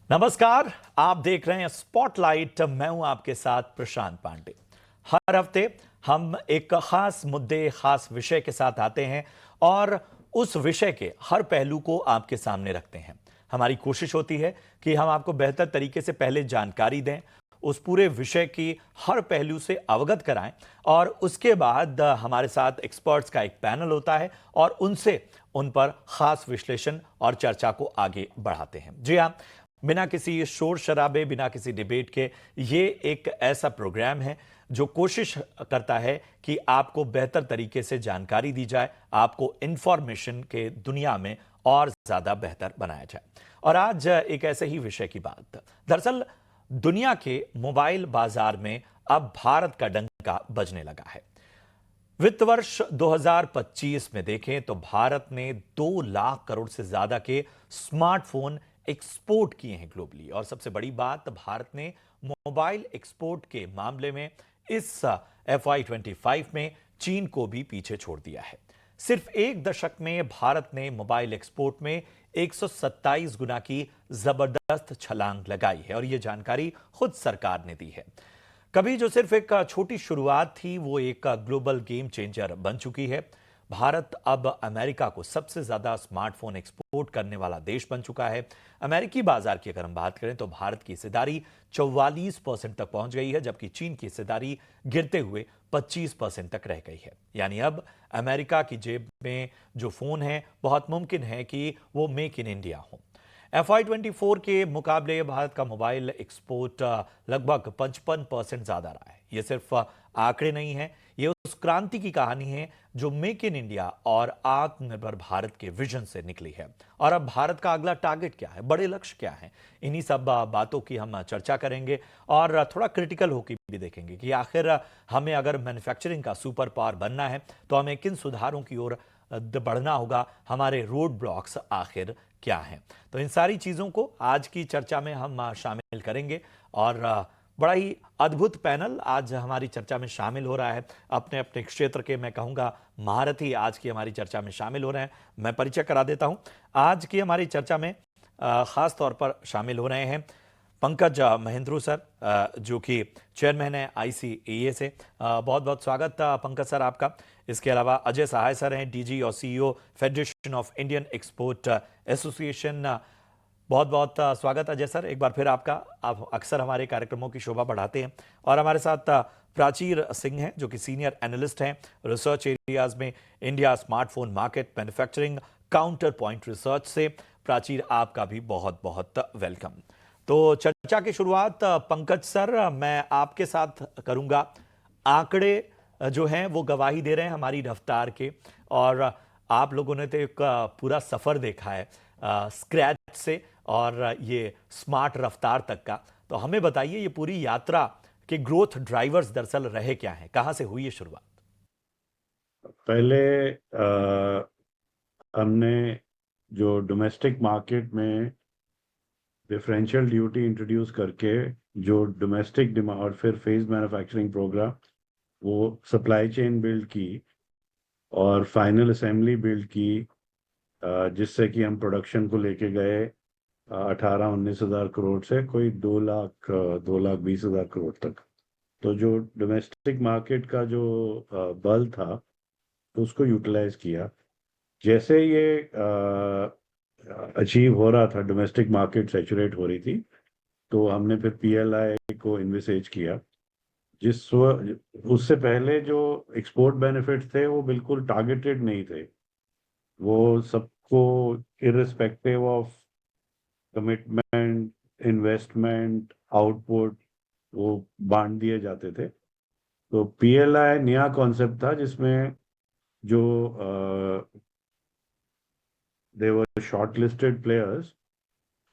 नमस्कार। आप देख रहे हैं स्पॉटलाइट। मैं हूं आपके साथ प्रशांत पांडे। हर हफ्ते हम एक खास मुद्दे, खास विषय के साथ आते हैं और उस विषय के हर पहलू को आपके सामने रखते हैं। हमारी कोशिश होती है कि हम आपको बेहतर तरीके से पहले जानकारी दें, उस पूरे विषय की हर पहलू से अवगत कराएं और उसके बाद हमारे साथ एक्सपर्ट्स का एक पैनल होता है और उनसे उन पर खास विश्लेषण और चर्चा को आगे बढ़ाते हैं। जी हाँ, बिना किसी शोर शराबे, बिना किसी डिबेट के ये एक ऐसा प्रोग्राम है जो कोशिश करता है कि आपको बेहतर तरीके से जानकारी दी जाए, आपको इंफॉर्मेशन के दुनिया में और ज्यादा बेहतर बनाया जाए। और आज एक ऐसे ही विषय की बात, दरअसल दुनिया के मोबाइल बाजार में अब भारत का डंका बजने लगा है। वित्त वर्ष 2025 में देखें तो भारत ने 2 लाख करोड़ से ज्यादा के स्मार्टफोन एक्सपोर्ट किए हैं ग्लोबली। और सबसे बड़ी बात, भारत ने मोबाइल एक्सपोर्ट के मामले में इस FY25 में चीन को भी पीछे छोड़ दिया है। सिर्फ एक दशक में भारत ने मोबाइल एक्सपोर्ट में 127 गुना की जबरदस्त छलांग लगाई है और यह जानकारी खुद सरकार ने दी है। कभी जो सिर्फ एक छोटी शुरुआत थी, वो एक ग्लोबल गेम चेंजर बन चुकी है। भारत अब अमेरिका को सबसे ज्यादा स्मार्टफोन एक्सपोर्ट करने वाला देश बन चुका है। अमेरिकी बाजार की अगर हम बात करें तो भारत की हिस्सेदारी 44% तक पहुंच गई है, जबकि चीन की हिस्सेदारी गिरते हुए 25% तक रह गई है। यानी अब अमेरिका की जेब में जो फोन है, बहुत मुमकिन है कि वो मेक इन इंडिया हो। FY24 के मुकाबले भारत का मोबाइल एक्सपोर्ट लगभग 55% ज्यादा रहा है। यह सिर्फ आंकड़े नहीं है, यह उस क्रांति की कहानी है जो मेक इन इंडिया और आत्मनिर्भर भारत के विजन से निकली है। और अब भारत का अगला टारगेट क्या है, बड़े लक्ष्य क्या है, इन्हीं सब बातों की हम चर्चा करेंगे और थोड़ा क्रिटिकल होकर भी देखेंगे कि आखिर हमें अगर मैन्युफैक्चरिंग का सुपर पावर बनना है तो हमें किन सुधारों की ओर बढ़ना होगा, हमारे रोड ब्लॉक्स आखिर क्या हैं। तो इन सारी चीजों को आज की चर्चा में हम शामिल करेंगे और बड़ा ही अद्भुत पैनल आज हमारी चर्चा में शामिल हो रहा है। अपने अपने क्षेत्र के मैं कहूंगा महारथी आज की हमारी चर्चा में शामिल हो रहे हैं। मैं परिचय करा देता हूं। आज की हमारी चर्चा में खास तौर पर शामिल हो रहे हैं पंकज महेंद्रू सर, जो कि चेयरमैन है ICAA से। बहुत बहुत स्वागत पंकज सर आपका। इसके अलावा अजय सहाय सर हैं, DG और CEO federation of Indian export association. बहुत बहुत स्वागत अजय सर एक बार फिर आपका। आप अक्सर हमारे कार्यक्रमों की शोभा बढ़ाते हैं। और हमारे साथ प्राचीर सिंह हैं, जो कि सीनियर एनालिस्ट हैं रिसर्च एरियाज में, India smartphone market manufacturing counter point research से। प्राचीर आपका भी बहुत बहुत वेलकम। तो चर्चा की शुरुआत पंकज सर मैं आपके साथ करूंगा। आंकड़े जो हैं वो गवाही दे रहे हैं हमारी रफ्तार के, और आप लोगों ने तो एक पूरा सफर देखा है स्क्रैच से और ये स्मार्ट रफ्तार तक का। तो हमें बताइए ये पूरी यात्रा के ग्रोथ ड्राइवर्स दरअसल रहे क्या हैं, कहां से हुई ये शुरुआत? पहले हमने जो डोमेस्टिक मार्केट में डिफरेंशियल ड्यूटी इंट्रोड्यूस करके जो डोमेस्टिक डिमांड और फिर फेज मैन्युफैक्चरिंग प्रोग्राम, वो सप्लाई चेन बिल्ड की और फाइनल असेंबली बिल्ड की, जिससे कि हम प्रोडक्शन को लेके गए 18-19 हज़ार करोड़ से कोई 2 लाख 20 हज़ार करोड़ तक। तो जो डोमेस्टिक मार्केट का जो बल था, तो उसको यूटिलाइज किया। जैसे ये अचीव हो रहा था, डोमेस्टिक मार्केट सेचुरेट हो रही थी, तो हमने फिर PLI को इन्विसेज किया। उससे पहले जो एक्सपोर्ट बेनिफिट्स थे वो बिल्कुल टारगेटेड नहीं थे। वो सबको irrespective of commitment, investment, output, वो बांट दिए जाते थे। तो PLI नया कॉन्सेप्ट था जिसमें जो they were shortlisted players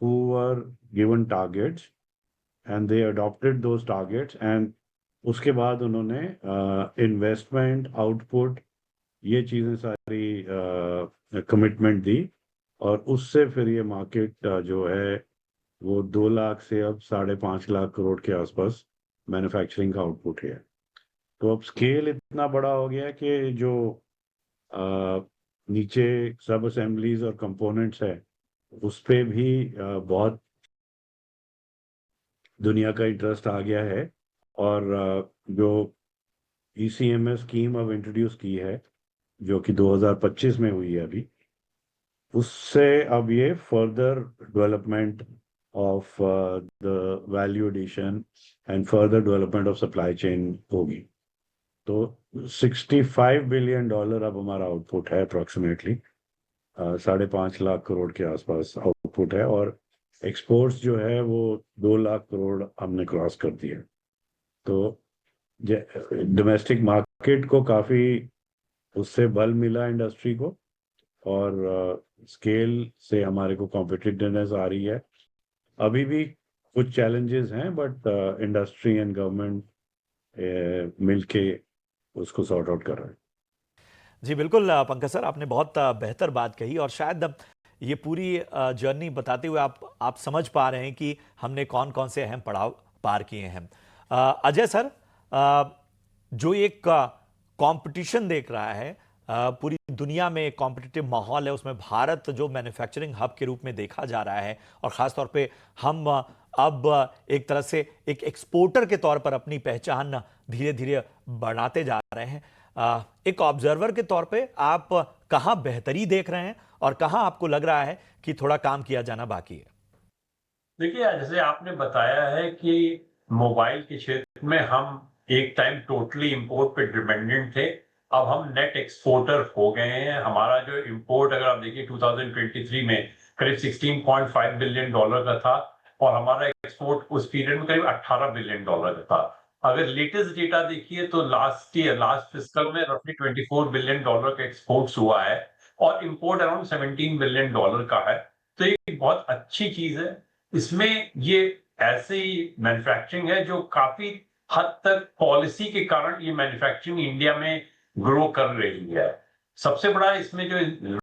who were given targets and they adopted those targets, and उसके बाद उन्होंने इन्वेस्टमेंट, आउटपुट, ये चीज़ें सारी कमिटमेंट दी। और उससे फिर ये मार्केट जो है वो 2 लाख से अब 5.5 लाख करोड़ के आसपास मैन्युफैक्चरिंग का आउटपुट है। तो अब स्केल इतना बड़ा हो गया कि जो नीचे सब असेंबलीज और कंपोनेंट्स है, उस पे भी बहुत दुनिया का इंटरेस्ट आ गया है। और जो ECMS स्कीम अब इंट्रोड्यूस की है, जो कि 2025 में हुई है अभी, उससे अब ये further development of the value addition and further development of supply chain होगी। तो $65 बिलियन अब हमारा आउटपुट है अप्रोक्सीमेटली, 5.5 लाख करोड़ के आसपास आउटपुट है। और एक्सपोर्ट्स जो है वो 2 लाख करोड़ हमने क्रॉस कर दिया। तो डोमेस्टिक मार्केट को काफी उससे बल मिला इंडस्ट्री को, और स्केल से हमारे को कॉम्पिटिटिवनेस आ रही है। अभी भी कुछ चैलेंजेस हैं, बट इंडस्ट्री एंड गवर्नमेंट मिलके उसको सॉर्ट आउट कर रहे हैं। जी बिल्कुल पंकज सर, आपने बहुत बेहतर बात कही और शायद ये पूरी जर्नी बताते हुए आप समझ पा रहे हैं कि हमने कौन कौन से अहम पड़ाव पार किए हैं। अजय सर, जो एक कंपटीशन देख रहा है, पूरी दुनिया में एक कॉम्पिटिटिव माहौल है, उसमें भारत जो मैन्युफैक्चरिंग हब के रूप में देखा जा रहा है और ख़ासतौर पे हम अब एक तरह से एक एक्सपोर्टर के तौर पर अपनी पहचान धीरे धीरे बढ़ाते जा रहे हैं। एक ऑब्जर्वर के तौर पे आप कहाँ बेहतरी देख रहे हैं और कहाँ आपको लग रहा है कि थोड़ा काम किया जाना बाकी है? देखिए, जैसे आपने बताया है कि मोबाइल के क्षेत्र में हम एक टाइम टोटली इंपोर्ट पे डिपेंडेंट थे। अब हम नेट एक्सपोर्टर हो गए हैं। हमारा जो इंपोर्ट, अगर आप देखिए 2023 में करीब $16.5 बिलियन का था, और हमारा एक्सपोर्ट उस पीरियड में करीब $18 बिलियन का था। अगर लेटेस्ट डेटा देखिए तो लास्ट फिस्कल में रफली $24 बिलियन का एक्सपोर्ट्स हुआ है, और इंपोर्ट अराउंड $17 बिलियन का है। तो ये बहुत अच्छी चीज है। इसमें ये ऐसे ही मैन्युफैक्चरिंग है जो काफी हद तक पॉलिसी के कारण ये मैन्युफैक्चरिंग इंडिया में ग्रो कर रही है। सबसे बड़ा इसमें जो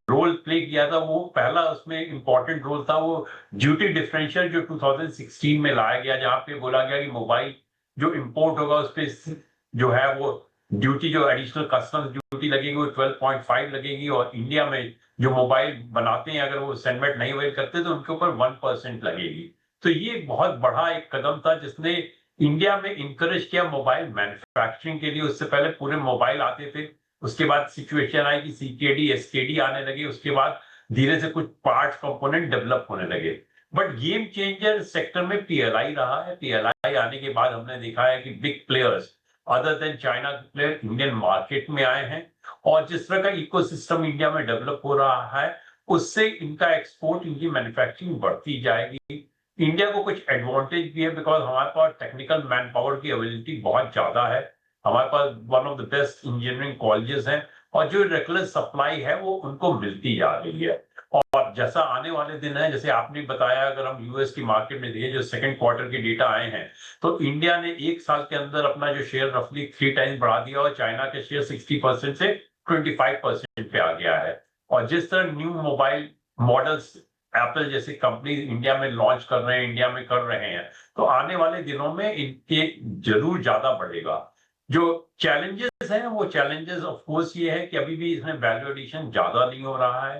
रोल प्ले किया था, वो पहला उसमें इंपॉर्टेंट रोल था वो ड्यूटी डिफरेंशियल जो 2016 में लाया गया, जहां पे बोला गया कि मोबाइल जो इंपोर्ट होगा उस पर जो है वो ड्यूटी, जो एडिशनल कस्टम्स ड्यूटी लगेगी वो 12.5 लगेगी, और इंडिया में जो मोबाइल बनाते हैं अगर वो सेगमेंट नहीं अवेल करते तो उनके ऊपर 1% लगेगी। तो ये बहुत बड़ा एक कदम था जिसने इंडिया में इंकरेज किया मोबाइल मैन्युफैक्चरिंग के लिए। उससे पहले पूरे मोबाइल आते थे, उसके बाद सिचुएशन आई कि CKD SKD आने लगे, उसके बाद धीरे से कुछ पार्ट कंपोनेंट डेवलप होने लगे। बट गेम चेंजर सेक्टर में PLI रहा है। PLI आने के बाद हमने देखा है कि big players other than China के प्लेयर इंडियन मार्केट में आए हैं, और जिस तरह का इकोसिस्टम इंडिया में डेवलप हो रहा है उससे इनका एक्सपोर्ट, इनकी मैन्युफैक्चरिंग बढ़ती जाएगी। इंडिया को कुछ एडवांटेज भी है, बिकॉज हमारे पास टेक्निकल मैन पावर की अवेलेबिलिटी बहुत ज्यादा है। हमारे पास one of the best engineering colleges हैं, और जो रेगुलर सप्लाई है वो उनको मिलती जा रही है। और जैसा आने वाले दिन है, जैसे आपने बताया, अगर हम यूएस की मार्केट में देखिए जो सेकंड क्वार्टर के डेटा आए हैं, तो इंडिया ने एक साल के अंदर अपना जो शेयर रफली 3 टाइम्स बढ़ा दिया, और चाइना के शेयर 60% से 25% पे आ गया है। और जिस तरह न्यू मोबाइल मॉडल्स एप्पल जैसी कंपनी इंडिया में लॉन्च कर रहे हैं, इंडिया में कर रहे हैं, तो आने वाले दिनों में इनके जरूर ज्यादा बढ़ेगा। जो चैलेंजेस हैं वो चैलेंजेस ऑफ कोर्स ये है कि अभी भी इसमें वैल्यू एडिशन ज्यादा नहीं हो रहा है।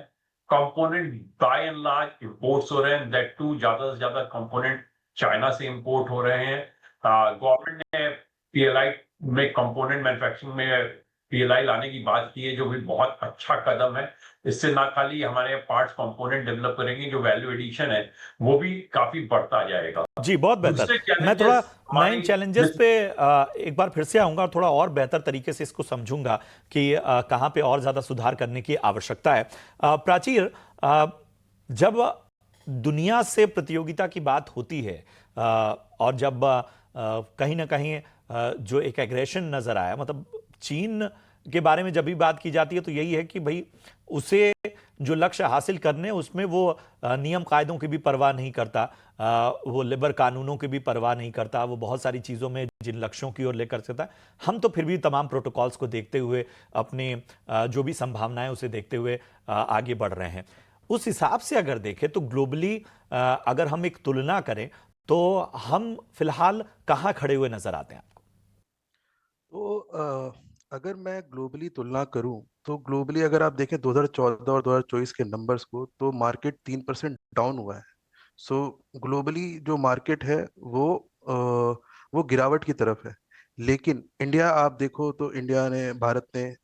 Component by and large imports हो रहे हैं, दैट टू ज्यादा से ज्यादा कंपोनेंट चाइना से इंपोर्ट हो रहे हैं। गवर्नमेंट ने PLI में कंपोनेंट मैन्युफैक्चरिंग में PLI लाने की बात की है, जो भी बहुत अच्छा कदम है। इससे ना खाली हमारे पार्ट्स कंपोनेंट डेवलप करेंगे, जो वैल्यू एडिशन है वो भी काफी बढ़ता जाएगा। जी बहुत बेहतर। दूसरे मैं थोड़ा चैलेंजेस मैं इन हमारी चैलेंजेस पे एक बार फिर से आऊंगा और थोड़ा और बेहतर तरीके से इसको समझूंगा कि कहाँ पे और ज्यादा सुधार करने की आवश्यकता है। प्राचीर, जब दुनिया से प्रतियोगिता की बात होती है, और जब कहीं ना कहीं जो एक एग्रेशन नजर आया, मतलब चीन के बारे में जब भी बात की जाती है तो यही है कि भाई उसे जो लक्ष्य हासिल करने उसमें वो नियम कायदों की भी परवाह नहीं करता, वो लेबर कानूनों की भी परवाह नहीं करता, वो बहुत सारी चीज़ों में जिन लक्ष्यों की ओर लेकर चलता है। हम तो फिर भी तमाम प्रोटोकॉल्स को देखते हुए, अपने जो भी संभावनाएं उसे देखते हुए आगे बढ़ रहे हैं। उस हिसाब से अगर देखें तो ग्लोबली अगर हम एक तुलना करें तो हम फिलहाल कहाँ खड़े हुए नजर आते हैं आपको? तो अगर मैं ग्लोबली तुलना करूं तो ग्लोबली अगर आप देखें 2014 और 2024 के नंबर्स को, तो मार्केट 3% डाउन हुआ है। सो ग्लोबली जो मार्केट है वो वो गिरावट की तरफ है। लेकिन इंडिया आप देखो तो इंडिया ने, भारत ने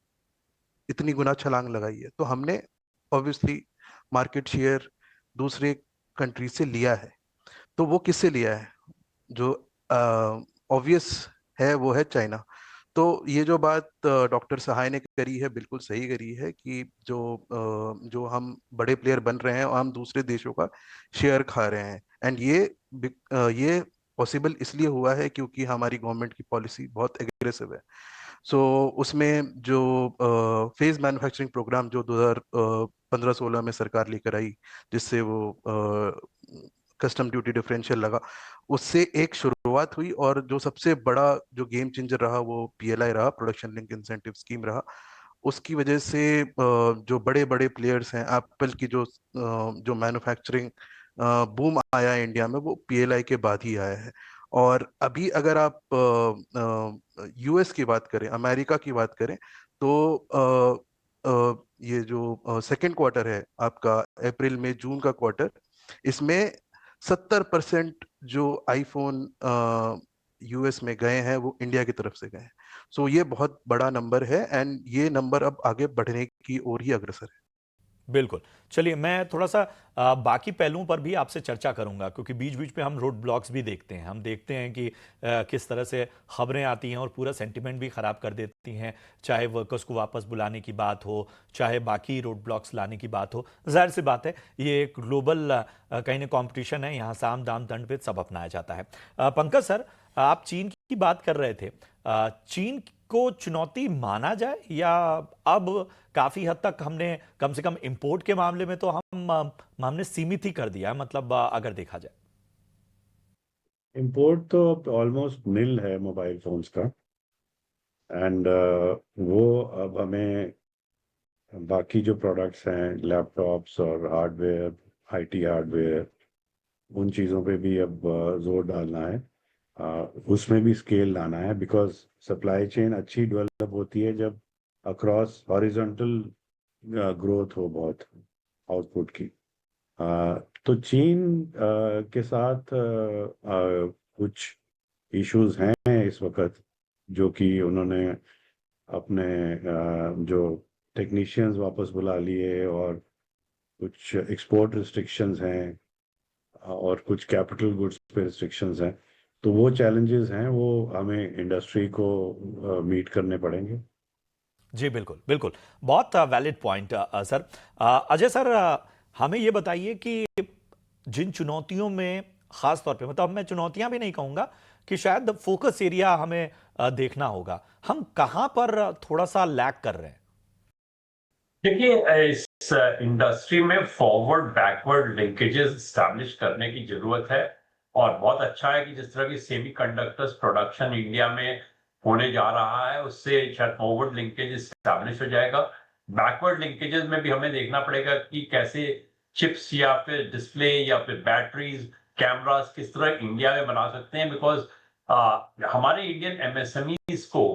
इतनी गुना छलांग लगाई है, तो हमने ऑब्वियसली मार्केट शेयर दूसरे कंट्री से लिया है। तो वो किससे लिया है? जो ऑब्वियस है वो है चाइना। तो ये जो बात डॉक्टर सहाय ने करी है, बिल्कुल सही करी है कि जो हम बड़े प्लेयर बन रहे हैं और हम दूसरे देशों का शेयर खा रहे हैं। एंड ये पॉसिबल इसलिए हुआ है क्योंकि हमारी गवर्नमेंट की पॉलिसी बहुत एग्रेसिव है। सो उसमें जो फेज मैन्युफैक्चरिंग प्रोग्राम जो 2015-16 में सरकार लेकर आई, जिससे वो कस्टम ड्यूटी डिफरेंशियल लगा, उससे एक शुरुआत हुई। और जो सबसे बड़ा जो गेम चेंजर रहा वो पीएलआई रहा, प्रोडक्शन लिंक इंसेंटिव स्कीम रहा। उसकी वजह से जो बड़े बड़े प्लेयर्स हैं, एप्पल की जो मैन्युफैक्चरिंग बूम आया है इंडिया में, वो पीएलआई के बाद ही आया है। और अभी अगर आप यूएस की बात करें, अमेरिका की बात करें, तो ये जो सेकेंड क्वार्टर है आपका, अप्रैल में जून का क्वार्टर, इसमें 70% जो आईफोन यूएस में गए हैं वो इंडिया की तरफ से गए हैं। सो ये बहुत बड़ा नंबर है एंड ये नंबर अब आगे बढ़ने की ओर ही अग्रसर है। बिल्कुल। चलिए, मैं थोड़ा सा बाकी पहलुओं पर भी आपसे चर्चा करूंगा, क्योंकि बीच बीच में हम रोड ब्लॉक्स भी देखते हैं। हम देखते हैं कि किस तरह से खबरें आती हैं और पूरा सेंटिमेंट भी खराब कर देती हैं, चाहे वर्कर्स को वापस बुलाने की बात हो, चाहे बाकी रोड ब्लॉक्स लाने की बात हो। जाहिर सी बात है, ये एक ग्लोबल कहीं ना कंपटीशन है, यहाँ साम दाम दंड भेद सब अपनाया जाता है। पंकज सर, आप चीन की बात कर रहे थे। चीन को चुनौती माना जाए, या अब काफी हद तक हमने कम से कम इंपोर्ट के मामले में तो हमने सीमित ही कर दिया है, मतलब अगर देखा जाए? इंपोर्ट तो ऑलमोस्ट निल है मोबाइल फोन्स का। एंड वो अब हमें बाकी जो प्रोडक्ट्स हैं, लैपटॉप्स और हार्डवेयर, आईटी हार्डवेयर, उन चीज़ों पे भी अब जोर डालना है। उसमें भी स्केल लाना है, बिकॉज सप्लाई चेन अच्छी डेवलप होती है जब अक्रॉस हॉरिजॉन्टल ग्रोथ हो बहुत आउटपुट की। तो चीन के साथ कुछ इश्यूज हैं इस वक्त, जो कि उन्होंने अपने जो टेक्नीशियंस वापस बुला लिए, और कुछ एक्सपोर्ट रिस्ट्रिक्शंस हैं, और कुछ कैपिटल गुड्स पे रिस्ट्रिक्शंस हैं। तो वो चैलेंजेस हैं, वो हमें इंडस्ट्री को मीट करने पड़ेंगे। जी बिल्कुल बिल्कुल, बहुत valid point sir. Ajay sir, हमें ये बताइए कि जिन चुनौतियों में खास तौर पे, मतलब मैं चुनौतियां भी नहीं कहूंगा, कि शायद फोकस एरिया हमें देखना होगा, हम कहां पर थोड़ा सा लैग कर रहे हैं? देखिए, इस इंडस्ट्री में फॉरवर्ड बैकवर्ड लिंकेजेस स्टैब्लिश करने की जरूरत है। और बहुत अच्छा है कि जिस तरह की सेमीकंडक्टर्स प्रोडक्शन इंडिया में होने जा रहा है, उससे शायद फॉरवर्ड लिंकेज स्टैब्लिश हो जाएगा। बैकवर्ड लिंकेजेस में भी हमें देखना पड़ेगा कि कैसे चिप्स या फिर डिस्प्ले या फिर बैटरीज, कैमरास किस तरह इंडिया में बना सकते हैं। बिकॉज हमारे इंडियन एमएसएमईज को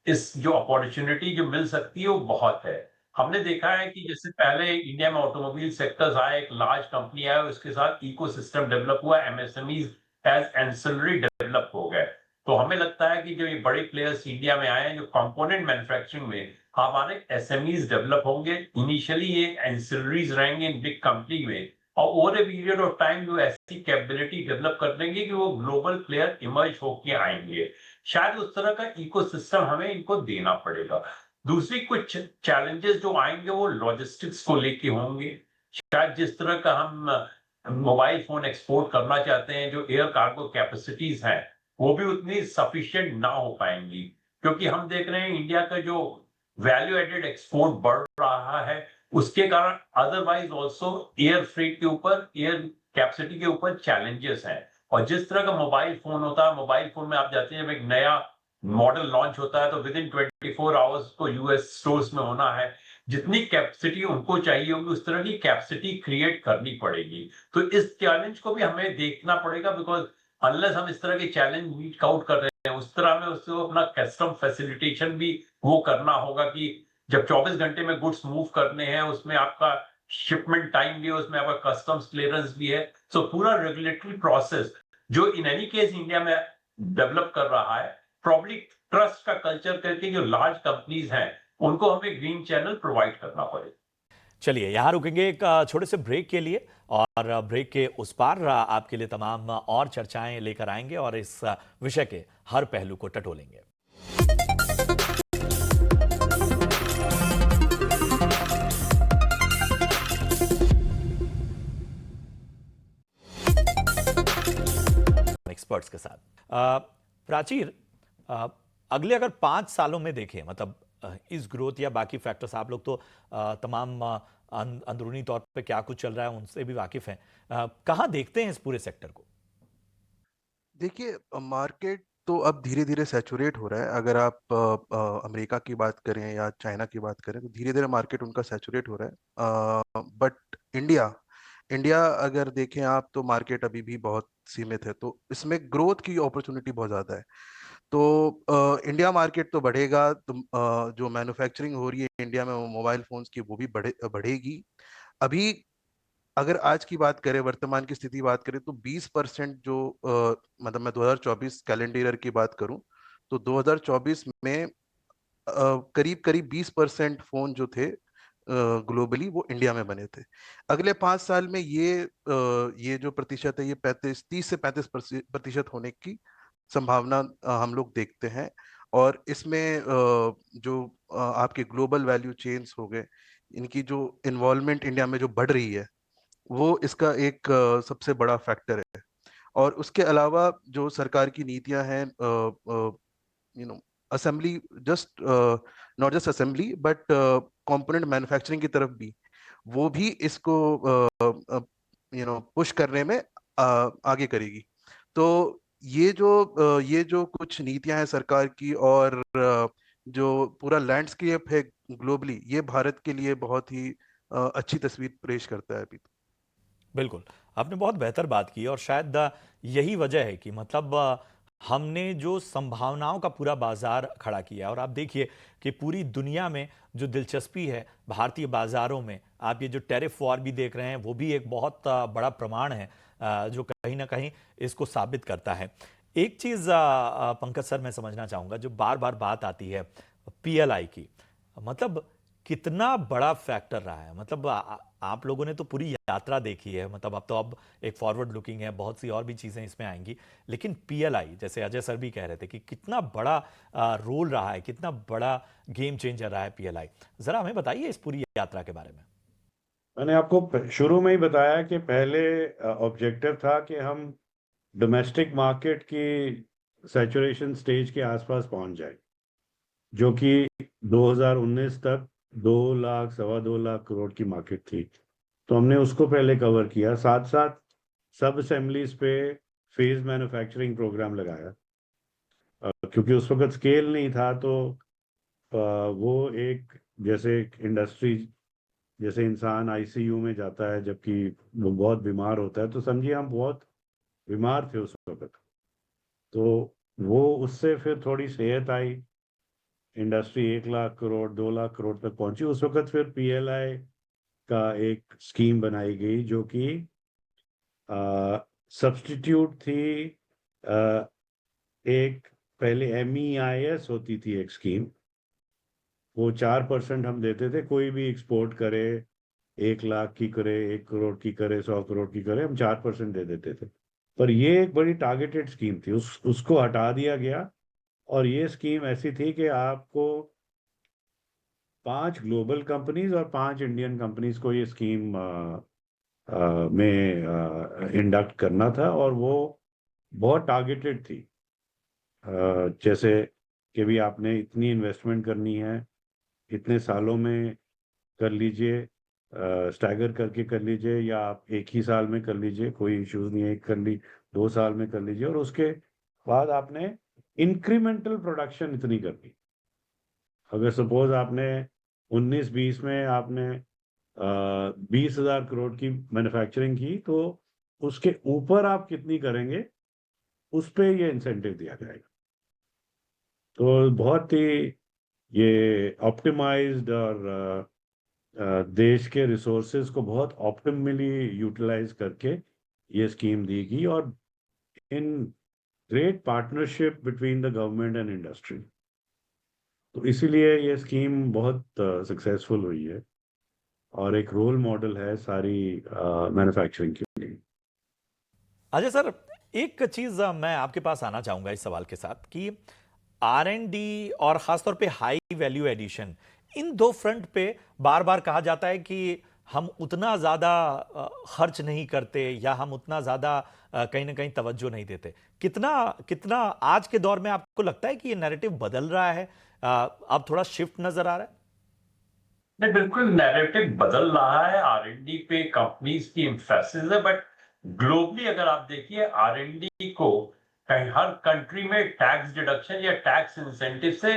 इस जो अपॉर्चुनिटी जो मिल सकती है वो बहुत है। हमने देखा है कि जैसे पहले इंडिया में ऑटोमोबाइल सेक्टर्स आए, एक लार्ज कंपनी आया, उसके साथ इकोसिस्टम डेवलप हुआ, एमएसएमईज एज एंसिलरी डेवलप हो गए। तो हमें लगता है कि जो ये बड़े प्लेयर्स इंडिया में आए हैं, जो कंपोनेंट मैन्युफैक्चरिंग में हमारे एसएमईज डेवलप होंगे, इनिशियली ये एंसिलरीज रहेंगे इन बिग कंपनी में, और over a period of time जो ऐसी कैपेबिलिटी डेवलप कर देंगे कि वो ग्लोबल प्लेयर इमर्ज होके आएंगे। शायद उस तरह का इकोसिस्टम हमें इनको देना पड़ेगा। दूसरी कुछ चैलेंजेस जो आएंगे वो लॉजिस्टिक्स को लेके होंगे। शायद जिस तरह का हम मोबाइल फोन एक्सपोर्ट करना चाहते हैं, जो एयर कार्गो कैपेसिटीज हैं, वो भी उतनी सफिशिएंट ना हो पाएंगी। क्योंकि हम देख रहे हैं इंडिया का जो वैल्यू एडेड एक्सपोर्ट बढ़ रहा है, उसके कारण अदरवाइज ऑल्सो एयर फ्रेट के ऊपर, एयर कैपेसिटी के ऊपर चैलेंजेस हैं। और जिस तरह का मोबाइल फोन होता है, मोबाइल फोन में आप जाते हैं, जब एक नया मॉडल लॉन्च होता है तो विद इन 24 आवर्स को यूएस स्टोर्स में होना है। जितनी कैपेसिटी उनको चाहिए होगी, उस तरह की कैपेसिटी क्रिएट करनी पड़ेगी। तो इस चैलेंज को भी हमें देखना पड़ेगा, बिकॉज अनलेस हम इस तरह के चैलेंज मीट आउट कर रहे हैं, उस तरह में उसको अपना कस्टम फैसिलिटेशन भी वो करना होगा कि जब 24 घंटे में गुड्स मूव करने हैं, उसमें आपका शिपमेंट टाइम भी है, उसमें आपका कस्टम्स क्लियरेंस भी है। सो पूरा रेगुलेटरी प्रोसेस जो इन एनी केस इंडिया में डेवलप कर रहा है, प्रॉब्ली ट्रस्ट का कल्चर करके जो लार्ज कंपनीज हैं उनको हमें ग्रीन चैनल प्रोवाइड करना पड़ेगा। चलिए यहाँ रुकेंगे एक छोटे से ब्रेक के लिए, और ब्रेक के उस पार आपके लिए तमाम और चर्चाएं लेकर आएंगे और इस विषय के हर पहलू को टटोलेंगे। एक्सपर्ट्स के साथ प्राचीर, अगले अगर 5 सालों में देखें, मतलब इस ग्रोथ या बाकी फैक्टर्स, आप लोग तो तमाम अंदरूनी तौर पे क्या कुछ चल रहा है उनसे भी वाकिफ हैं, कहाँ देखते हैं इस पूरे सेक्टर को? देखिए, मार्केट तो अब धीरे धीरे सैचुरेट हो रहा है। अगर आप अमेरिका की बात करें या चाइना की बात करें तो धीरे धीरे मार्केट उनका सैचुरेट हो रहा है। बट इंडिया इंडिया अगर देखें आप तो मार्केट अभी भी बहुत सीमित है, तो इसमें ग्रोथ की अपॉर्चुनिटी बहुत ज़्यादा है। तो इंडिया मार्केट तो बढ़ेगा, तो जो मैन्युफैक्चरिंग हो रही है इंडिया में मोबाइल फोन्स की वो भी बढ़ेगी। अभी अगर आज की बात करें, वर्तमान की स्थिति बात करें, तो 20% जो मतलब मैं 2024 कैलेंडर ईयर की बात करूं तो 2024 में करीब करीब 20% फोन जो थे ग्लोबली वो इंडिया में बने थे। अगले 5 साल में ये जो प्रतिशत है ये 30 से 35% होने की संभावना हम लोग देखते हैं। और इसमें जो आपके ग्लोबल वैल्यू चेन्स हो गए, इनकी जो इन्वॉल्वमेंट इंडिया में जो बढ़ रही है वो इसका एक सबसे बड़ा फैक्टर है। और उसके अलावा जो सरकार की नीतियां हैं, assembly, just not just assembly but component manufacturing की तरफ भी, वो भी इसको पुश करने में आगे करेगी। तो ये जो कुछ नीतियां हैं सरकार की, और जो पूरा लैंडस्केप है ग्लोबली, ये भारत के लिए बहुत ही अच्छी तस्वीर पेश करता है अभी। बिल्कुल, आपने बहुत बेहतर बात की, और शायद यही वजह है कि मतलब हमने जो संभावनाओं का पूरा बाजार खड़ा किया है। और आप देखिए कि पूरी दुनिया में जो दिलचस्पी है भारतीय बाजारों में, आप ये जो टैरिफ वॉर भी देख रहे हैं, वो भी एक बहुत बड़ा प्रमाण है जो कहीं ना कहीं इसको साबित करता है। एक चीज़ पंकज सर मैं समझना चाहूँगा, जो बार बार बात आती है पीएलआई की, मतलब कितना बड़ा फैक्टर रहा है। मतलब आप लोगों ने तो पूरी यात्रा देखी है, मतलब अब एक फॉरवर्ड लुकिंग है, बहुत सी और भी चीजें इसमें आएंगी, लेकिन पीएलआई, जैसे अजय सर भी कह रहे थे कि कितना बड़ा रोल रहा है, कितना बड़ा गेम चेंजर रहा है पीएलआई। जरा हमें बताइए इस पूरी यात्रा के बारे में। मैंने आपको शुरू में ही बताया कि पहले ऑब्जेक्टिव था कि हम डोमेस्टिक मार्केट की सैचुरेशन स्टेज के आसपास पहुंच जाए, जो कि 2019 तक 2 लाख, 2.25 लाख करोड़ की मार्केट थी। तो हमने उसको पहले कवर किया, साथ साथ सब असेंबलीज पे फेज मैन्युफैक्चरिंग प्रोग्राम लगाया, क्योंकि उस वक्त स्केल नहीं था। तो वो एक जैसे इंडस्ट्री, जैसे इंसान आईसीयू में जाता है जबकि वो बहुत बीमार होता है, तो समझिए हम बहुत बीमार थे उस वक्त। तो वो उससे फिर थोड़ी सेहत आई, इंडस्ट्री 1 लाख करोड़, 2 लाख करोड़ तक पहुंची। उस वक्त फिर पीएलआई का एक स्कीम बनाई गई जो कि सब्स्टिट्यूट थी। एक पहले MEIS होती थी एक स्कीम, वो 4% हम देते थे, कोई भी एक्सपोर्ट करे, 1 लाख की करे, 1 करोड़ की करे, 100 करोड़ की करे, हम 4% दे देते थे। पर ये एक बड़ी टारगेटेड स्कीम थी, उसको हटा दिया गया। और ये स्कीम ऐसी थी कि आपको 5 ग्लोबल कंपनीज और 5 इंडियन कंपनीज को ये स्कीम में इंडक्ट करना था, और वो बहुत टारगेटेड थी। जैसे कि भी आपने इतनी इन्वेस्टमेंट करनी है, इतने सालों में कर लीजिए, स्टैगर करके कर लीजिए, या आप एक ही साल में कर लीजिए, कोई इश्यूज नहीं है, एक कर ली, 2 साल में कर लीजिए, और उसके बाद आपने इंक्रीमेंटल प्रोडक्शन इतनी करनी। अगर सपोज आपने 19-20 में आपने 20,000 करोड़ की मैन्युफैक्चरिंग की, तो उसके ऊपर आप कितनी करेंगे उस पे ये इंसेंटिव दिया जाएगा। तो बहुत ही ये ऑप्टिमाइज्ड और देश के रिसोर्सेज को बहुत ऑप्टिमली यूटिलाइज करके ये स्कीम दी गई। और इन great partnership between the government and industry. तो इसीलिए ये स्कीम बहुत सक्सेसफुल हुई है और एक रोल मॉडल है सारी मैन्युफैक्चरिंग के लिए। अजय सर, एक चीज मैं आपके पास आना चाहूंगा इस सवाल के साथ कि R&D और खासतौर पे हाई वैल्यू एडिशन, इन दो फ्रंट पे बार बार कहा जाता है कि हम उतना ज्यादा खर्च नहीं करते या हम उतना ज्यादा कहीं ना कहीं तवज्जो नहीं देते। कितना कितना आज के दौर में आपको लगता है कि ये नैरेटिव बदल रहा है, अब थोड़ा शिफ्ट नजर आ रहा है? नहीं, बिल्कुल नैरेटिव बदल रहा है। R&D पे कंपनीज की एम्फेसिस है, बट ग्लोबली अगर आप देखिए R&D को कहीं हर कंट्री में टैक्स डिडक्शन या टैक्स इंसेंटिव से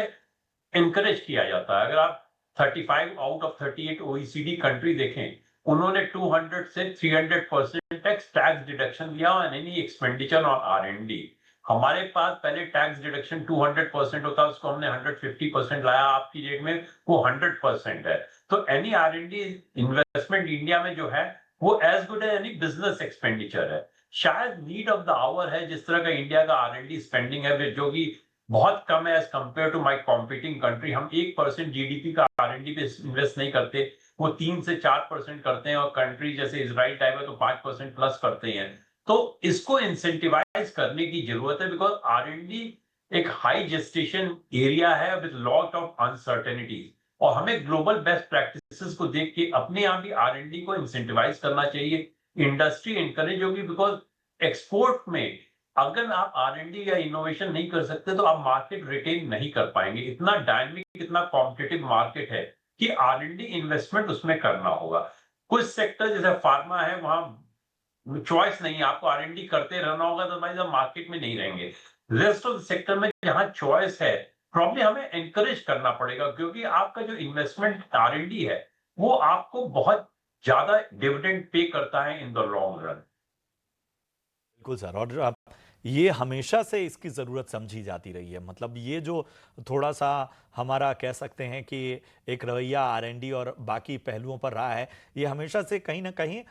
इनकरेज किया जाता है। अगर आप 35 आउट ऑफ 38 OECD कंट्री देखें, उन्होंने 200 से 300% टैक्स डिडक्शन दिया on any expenditure on R&D। हमारे पास पहले टैक्स डिडक्शन 200% होता है, उसको हमने 150% लाया, आपकी डेट में वो 100% है। तो एनी R&D इन्वेस्टमेंट इंडिया में जो है वो as good as any business expenditure है। शायद नीड ऑफ द आवर है जिस तरह का इंडिया का R&D स्पेंडिंग है, जो कि बहुत कम है as compare to my competing country. हम 1% जीडीपी का R&D पे इन्वेस्ट नहीं करते, वो 3 से 4% करते हैं, और कंट्री जैसे इजराइल टाइप है तो 5% प्लस करते हैं। तो इसको इंसेंटिवाइज करने की जरूरत है, बिकॉज R&D एक हाई जेस्टेशन एरिया है विद लॉट ऑफ अनसर्टेनिटीज, और हमें ग्लोबल बेस्ट प्रैक्टिसेस को देख के अपने यहाँ भी R&D को इंसेंटिवाइज करना चाहिए। इंडस्ट्री इंकरेज होगी, बिकॉज एक्सपोर्ट में अगर आप R&D या इनोवेशन नहीं कर सकते तो आप मार्केट रिटेन नहीं कर पाएंगे। इतना डायनेमिक, इतना कॉम्पिटिटिव मार्केट है कि R&D इन्वेस्टमेंट उसमें करना होगा। कुछ सेक्टर जैसे फार्मा है, वहां चॉइस नहीं है, आपको R&D करते रहना होगा, तो भाई जब मार्केट में नहीं रहेंगे। रेस्ट ऑफ सेक्टर में जहां चॉइस है, प्रॉब्लम हमें एनकरेज करना पड़ेगा, क्योंकि आपका जो इन्वेस्टमेंट R&D है वो आपको बहुत ज्यादा डिविडेंड पे करता है इन द लॉन्ग रन। बिल्कुल सर, और ये हमेशा से इसकी ज़रूरत समझी जाती रही है। मतलब ये जो थोड़ा सा हमारा कह सकते हैं कि एक रवैया R&D और बाकी पहलुओं पर रहा है, ये हमेशा से कहीं ना कहीं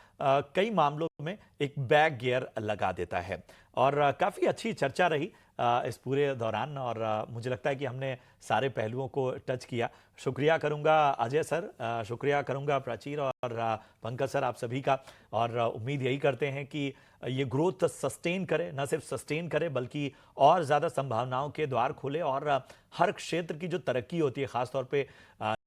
कई मामलों में एक बैक गियर लगा देता है। और काफ़ी अच्छी चर्चा रही इस पूरे दौरान, और मुझे लगता है कि हमने सारे पहलुओं को टच किया। शुक्रिया करूंगा अजय सर, शुक्रिया करूंगा प्राचीर और पंकज सर, आप सभी का। और उम्मीद यही करते हैं कि ये ग्रोथ सस्टेन करे, न सिर्फ सस्टेन करे बल्कि और ज़्यादा संभावनाओं के द्वार खोले, और हर क्षेत्र की जो तरक्की होती है, ख़ासतौर पे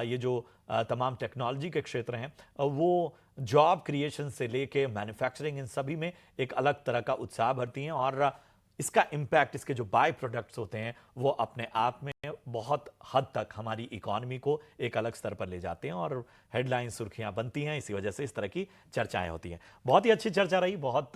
ये जो तमाम टेक्नोलॉजी के क्षेत्र हैं, वो जॉब क्रिएशन से लेके मैन्युफैक्चरिंग, इन सभी में एक अलग तरह का उत्साह भरती हैं, और इसका इम्पैक्ट, इसके जो बाय प्रोडक्ट्स होते हैं, वो अपने आप में बहुत हद तक हमारी इकोनॉमी को एक अलग स्तर पर ले जाते हैं, और हेडलाइन सुर्खियां बनती हैं। इसी वजह से इस तरह की चर्चाएं होती हैं। बहुत ही अच्छी चर्चा रही, बहुत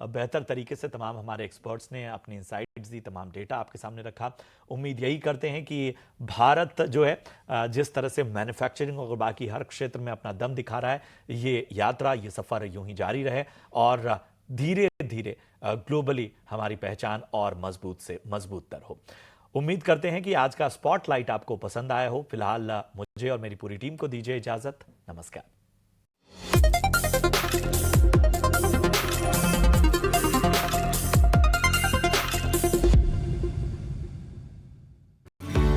बेहतर तरीके से तमाम हमारे एक्सपर्ट्स ने अपनी इंसाइट्स दी, तमाम डेटा आपके सामने रखा। उम्मीद यही करते हैं कि भारत जो है जिस तरह से मैन्युफैक्चरिंग और बाकी हर क्षेत्र में अपना दम दिखा रहा है, ये यात्रा, ये सफ़र यूं ही जारी रहे, और धीरे धीरे ग्लोबली हमारी पहचान और मजबूत से मजबूत तर हो। उम्मीद करते हैं कि आज का स्पॉटलाइट आपको पसंद आया हो। फिलहाल मुझे और मेरी पूरी टीम को दीजिए इजाजत। नमस्कार।